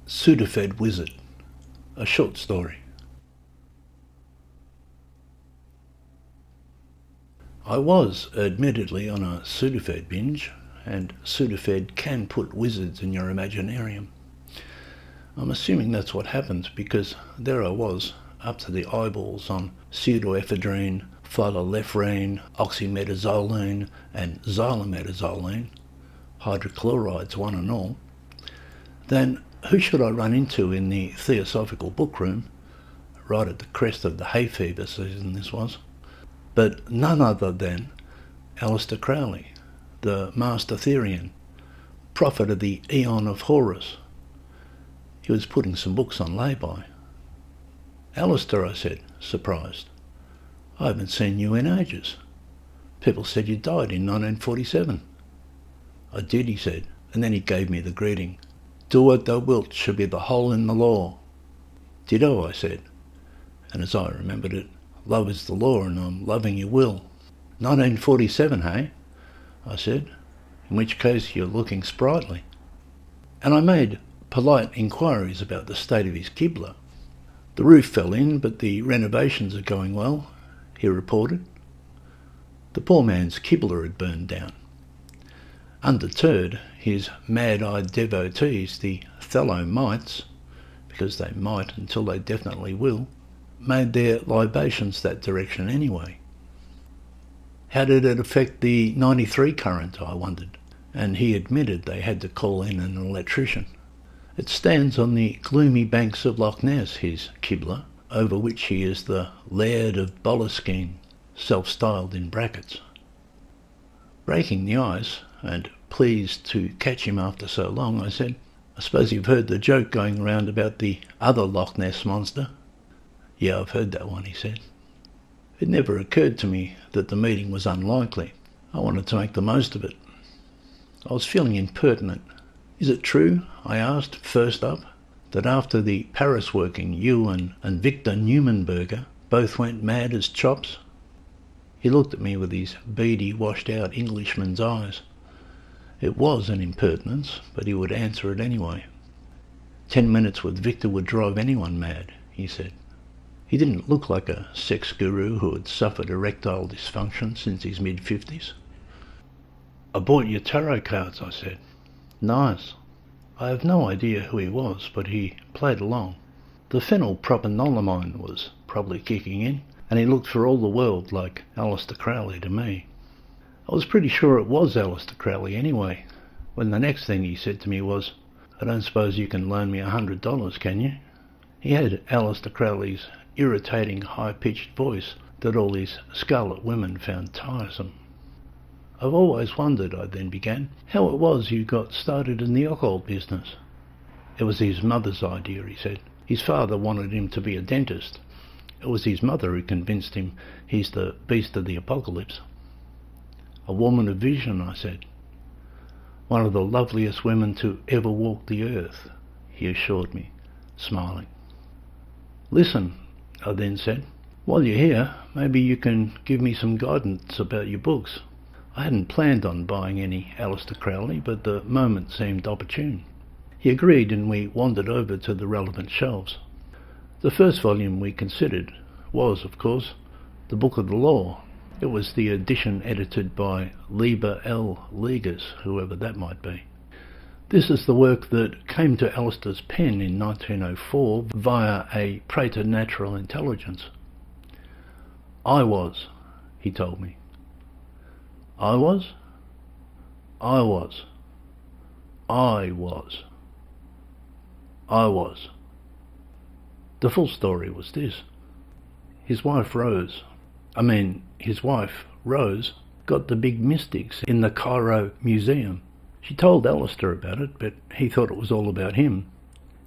Sudafed Wizard, a short story. I was admittedly on a Sudafed binge, and Sudafed can put wizards in your imaginarium. I'm assuming that's what happened because there I was, up to the eyeballs on pseudoephedrine, phytolephrine, oxymetazoline and xylometazoline, hydrochlorides one and all. Then who should I run into in the Theosophical bookroom, right at the crest of the hay fever season this was, but none other than Aleister Crowley, the Master Therian, prophet of the Aeon of Horus. He was putting some books on lay-by. "Aleister," I said, surprised, "I haven't seen you in ages. People said you died in 1947. "I did," he said, and then he gave me the greeting. "Do what thou wilt shall be the whole in the law." "Ditto," I said, and as I remembered it, "Love is the law and I'm loving your will." "1947, hey?" I said, "in which case you're looking sprightly." And I made polite inquiries about the state of his Qibla. "The roof fell in, but the renovations are going well," he reported. The poor man's Qibla had burned down. Undeterred, his mad-eyed devotees, the Thalomites, because they might until they definitely will, made their libations that direction anyway. How did it affect the 93 current, I wondered, and he admitted they had to call in an electrician. It stands on the gloomy banks of Loch Ness, his Qibla, over which he is the Laird of Boleskine, self-styled in brackets. Breaking the ice, and pleased to catch him after so long, I said, "I suppose you've heard the joke going around about the other Loch Ness monster?" "Yeah, I've heard that one," he said. It never occurred to me that the meeting was unlikely. I wanted to make the most of it. I was feeling impertinent. "Is it true," I asked, first up, "that after the Paris working you and Victor Newmanberger both went mad as chops?" He looked at me with his beady, washed-out Englishman's eyes. It was an impertinence, but he would answer it anyway. 10 minutes with Victor would drive anyone mad, he said. He didn't look like a sex guru who had suffered erectile dysfunction since his mid-50s. "I bought your tarot cards," I said. "Nice." I have no idea who he was, but he played along. The phenylpropanolamine was probably kicking in, and he looked for all the world like Aleister Crowley to me. I was pretty sure it was Aleister Crowley anyway, when the next thing he said to me was, "I don't suppose you can loan me $100, can you?" He had Aleister Crowley's irritating high-pitched voice that all his scarlet women found tiresome. "I've always wondered," I then began, "how it was you got started in the occult business." "It was his mother's idea," he said. "His father wanted him to be a dentist. It was his mother who convinced him he's the beast of the apocalypse." "A woman of vision," I said. "One of the loveliest women to ever walk the earth," he assured me, smiling. "Listen," I then said, "while you're here, maybe you can give me some guidance about your books. I hadn't planned on buying any Aleister Crowley, but the moment seemed opportune." He agreed, and we wandered over to the relevant shelves. The first volume we considered was, of course, the Book of the Law. It was the edition edited by Lieber L. Legers, whoever that might be. This is the work that came to Aleister's pen in 1904 via a preternatural intelligence. "I was," he told me. "I was? I was. I was. I was." The full story was this. His wife Rose, got the big mystics in the Cairo Museum. She told Aleister about it, but he thought it was all about him.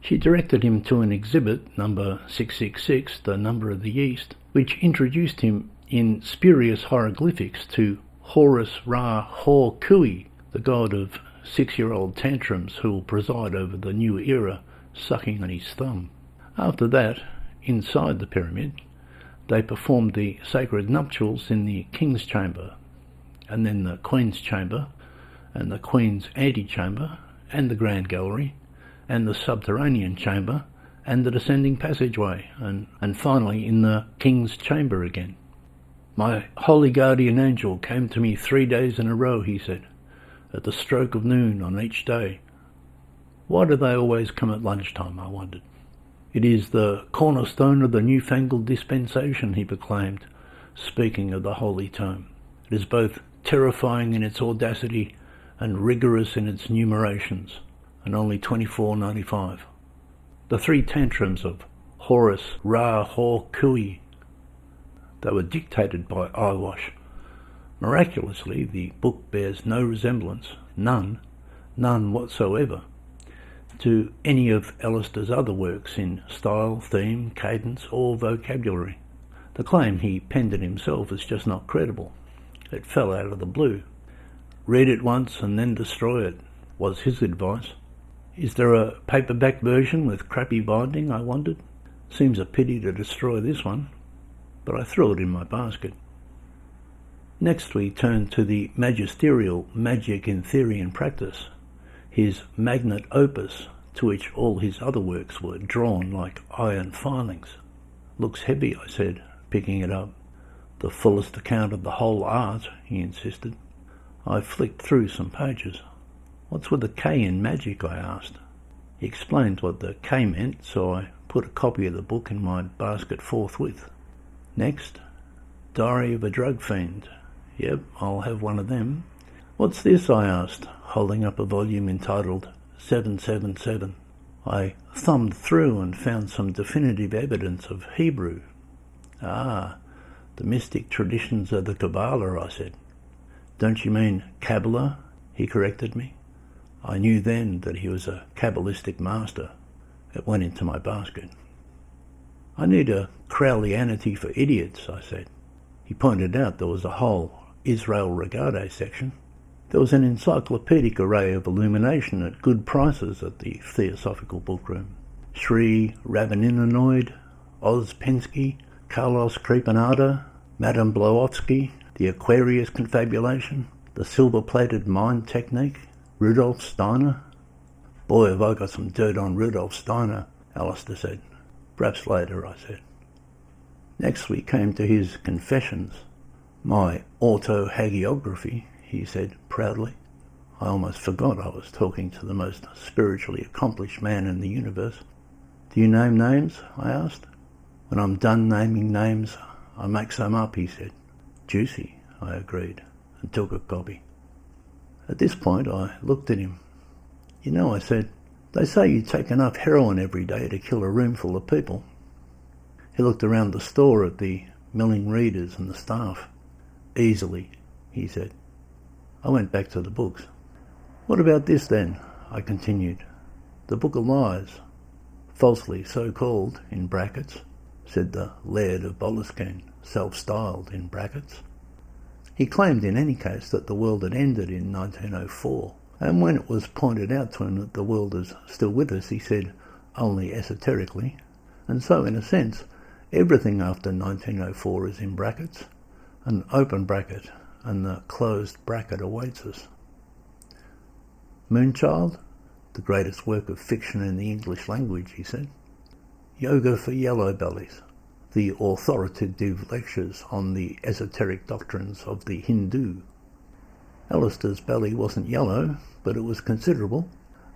She directed him to an exhibit, number 666, the number of the East, which introduced him in spurious hieroglyphics to Horus Ra Hor Kui, the god of 6-year-old tantrums who will preside over the new era, sucking on his thumb. After that, inside the pyramid, they performed the sacred nuptials in the king's chamber, and then the queen's chamber, and the queen's antechamber, and the grand gallery, and the subterranean chamber, and the descending passageway, and finally in the king's chamber again. My holy guardian angel came to me 3 days in a row, he said, at the stroke of noon on each day. Why do they always come at lunchtime, I wondered. It is the cornerstone of the newfangled dispensation, he proclaimed, speaking of the holy tome. It is both terrifying in its audacity and rigorous in its numerations, and only $24.95. The 3 tantrums of Horus Ra Hor Kui. They were dictated by eyewash. Miraculously, the book bears no resemblance, none whatsoever, to any of Aleister's other works in style, theme, cadence, or vocabulary. The claim he penned it himself is just not credible. It fell out of the blue. Read it once and then destroy it, was his advice. Is there a paperback version with crappy binding, I wondered? Seems a pity to destroy this one, but I threw it in my basket. Next we turned to the magisterial Magic in Theory and Practice, his magnate opus, to which all his other works were drawn like iron filings. Looks heavy, I said, picking it up. The fullest account of the whole art, he insisted. I flicked through some pages. What's with the K in magic, I asked. He explained what the K meant, so I put a copy of the book in my basket forthwith. Next, Diary of a Drug Fiend. Yep, I'll have one of them. What's this, I asked, holding up a volume entitled 777. I thumbed through and found some definitive evidence of Hebrew. Ah, the mystic traditions of the Kabbalah, I said. Don't you mean Kabbalah? He corrected me. I knew then that he was a Kabbalistic master. It went into my basket. I need a Crowleyanity for idiots, I said. He pointed out there was a whole Israel Regardé section. There was an encyclopedic array of illumination at good prices at the Theosophical Bookroom. Sri Rabbininoid, Oz Pensky, Carlos Crepanada, Madame Blavatsky, the Aquarius confabulation, the silver-plated mind technique, Rudolf Steiner. Boy, have I got some dirt on Rudolf Steiner, Aleister said. Perhaps later, I said. Next we came to his confessions. My autohagiography, he said proudly. I almost forgot I was talking to the most spiritually accomplished man in the universe. Do you name names? I asked. When I'm done naming names, I make some up, he said. Juicy, I agreed, and took a copy. At this point, I looked at him. You know, I said, they say you take enough heroin every day to kill a room full of people. He looked around the store at the milling readers and the staff. Easily, he said. I went back to the books. What about this then? I continued. The Book of Lies, falsely so called, in brackets, said the Laird of Boleskine, self-styled, in brackets. He claimed in any case that the world had ended in 1904, and when it was pointed out to him that the world is still with us, he said, only esoterically, and so in a sense, everything after 1904 is in brackets, an open bracket, and the closed bracket awaits us. Moonchild, the greatest work of fiction in the English language, he said. Yoga for Yellow Bellies, the authoritative lectures on the esoteric doctrines of the Hindu. Aleister's belly wasn't yellow, but it was considerable.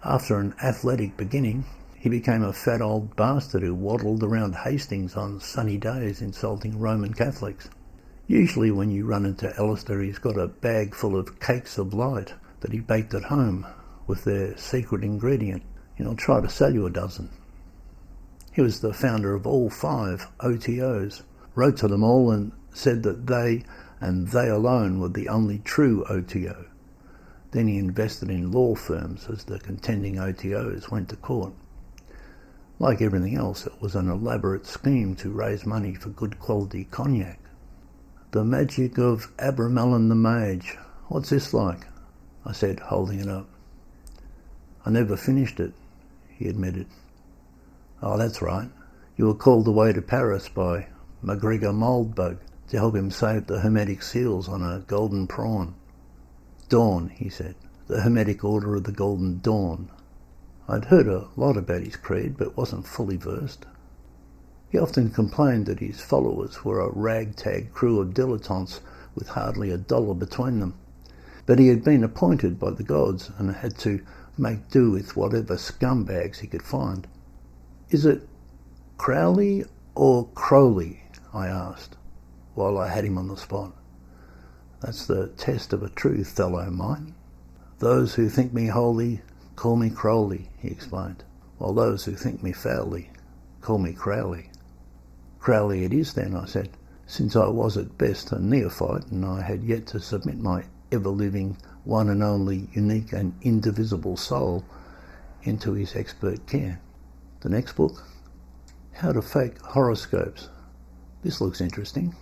After an athletic beginning, he became a fat old bastard who waddled around Hastings on sunny days insulting Roman Catholics. Usually when you run into Aleister, he's got a bag full of cakes of light that he baked at home with their secret ingredient. He'll try to sell you a dozen. He was the founder of all 5 OTOs, wrote to them all and said that they, and they alone, were the only true OTO. Then he invested in law firms as the contending OTOs went to court. Like everything else, it was an elaborate scheme to raise money for good quality cognac. The Magic of Abramelin the Mage. What's this like? I said, holding it up. I never finished it, he admitted. Oh, that's right. You were called away to Paris by MacGregor Mouldbug to help him save the Hermetic seals on a golden prawn. Dawn, he said. The Hermetic Order of the Golden Dawn. I'd heard a lot about his creed, but wasn't fully versed. He often complained that his followers were a ragtag crew of dilettantes with hardly $1 between them. But he had been appointed by the gods and had to make do with whatever scumbags he could find. "Is it Crowley or Crowley?" I asked, while I had him on the spot. "That's the test of a true fellow mine. Those who think me holy call me Crowley," he explained, "while those who think me foully call me Crowley." "Crowley it is then," I said, since I was at best a neophyte and I had yet to submit my ever-living, one and only, unique and indivisible soul into his expert care. "The next book? How to Fake Horoscopes. This looks interesting."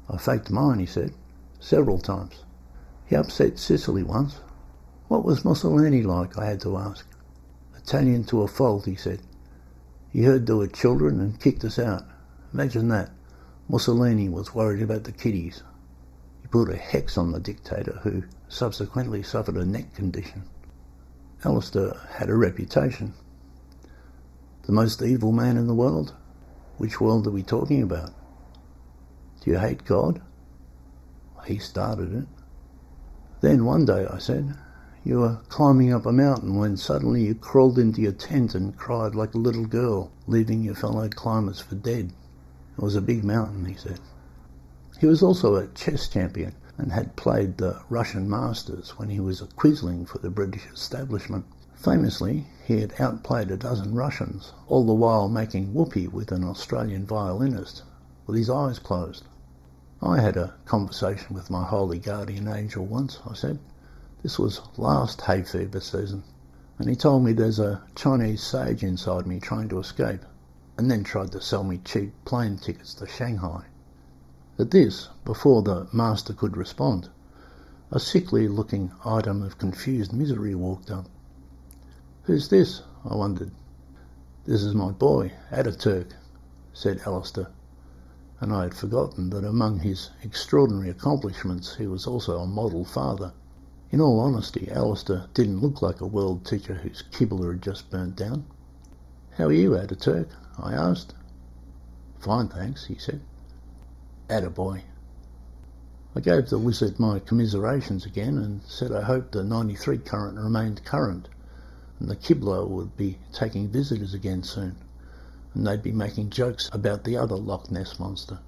"I faked mine," he said, "several times. He upset Sicily once." "What was Mussolini like?" I had to ask. "Italian to a fault," he said. "He heard there were children and kicked us out. Imagine that. Mussolini was worried about the kiddies. He put a hex on the dictator, who subsequently suffered a neck condition." Aleister had a reputation. "The most evil man in the world? Which world are we talking about? Do you hate God?" "He started it." "Then one day," I said, "you were climbing up a mountain when suddenly you crawled into your tent and cried like a little girl, leaving your fellow climbers for dead." "It was a big mountain," he said. He was also a chess champion and had played the Russian masters when he was a quisling for the British establishment. Famously, he had outplayed a dozen Russians, all the while making whoopee with an Australian violinist, with his eyes closed. "I had a conversation with my holy guardian angel once," I said. "This was last hay fever season, and he told me there's a Chinese sage inside me trying to escape, and then tried to sell me cheap plane tickets to Shanghai." At this, before the master could respond, a sickly-looking item of confused misery walked up. "Who's this?" I wondered. "This is my boy, Ataturk," said Aleister, and I had forgotten that among his extraordinary accomplishments he was also a model father. In all honesty, Aleister didn't look like a world teacher whose Kibble had just burnt down. "How are you, Ataturk?" I asked. "Fine, thanks," he said. "Attaboy." I gave the wizard my commiserations again and said I hoped the 93 current remained current, and the Kibble would be taking visitors again soon, and they'd be making jokes about the other Loch Ness monster.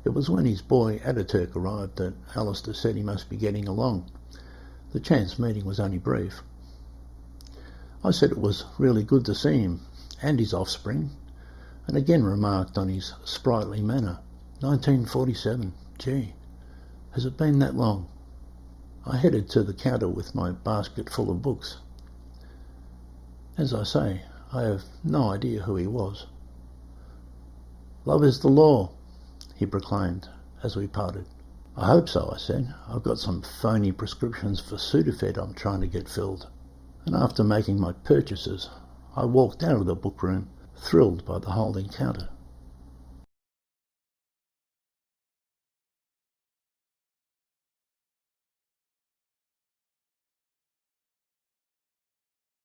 It was when his boy Ataturk arrived that Aleister said he must be getting along. The chance meeting was only brief. I said it was really good to see him, and his offspring, and again remarked on his sprightly manner. 1947, gee, has it been that long? I headed to the counter with my basket full of books. As I say, I have no idea who he was. "Love is the law," he proclaimed as we parted. "I hope so," I said. "I've got some phony prescriptions for Sudafed I'm trying to get filled." And after making my purchases, I walked out of the book room, thrilled by the whole encounter.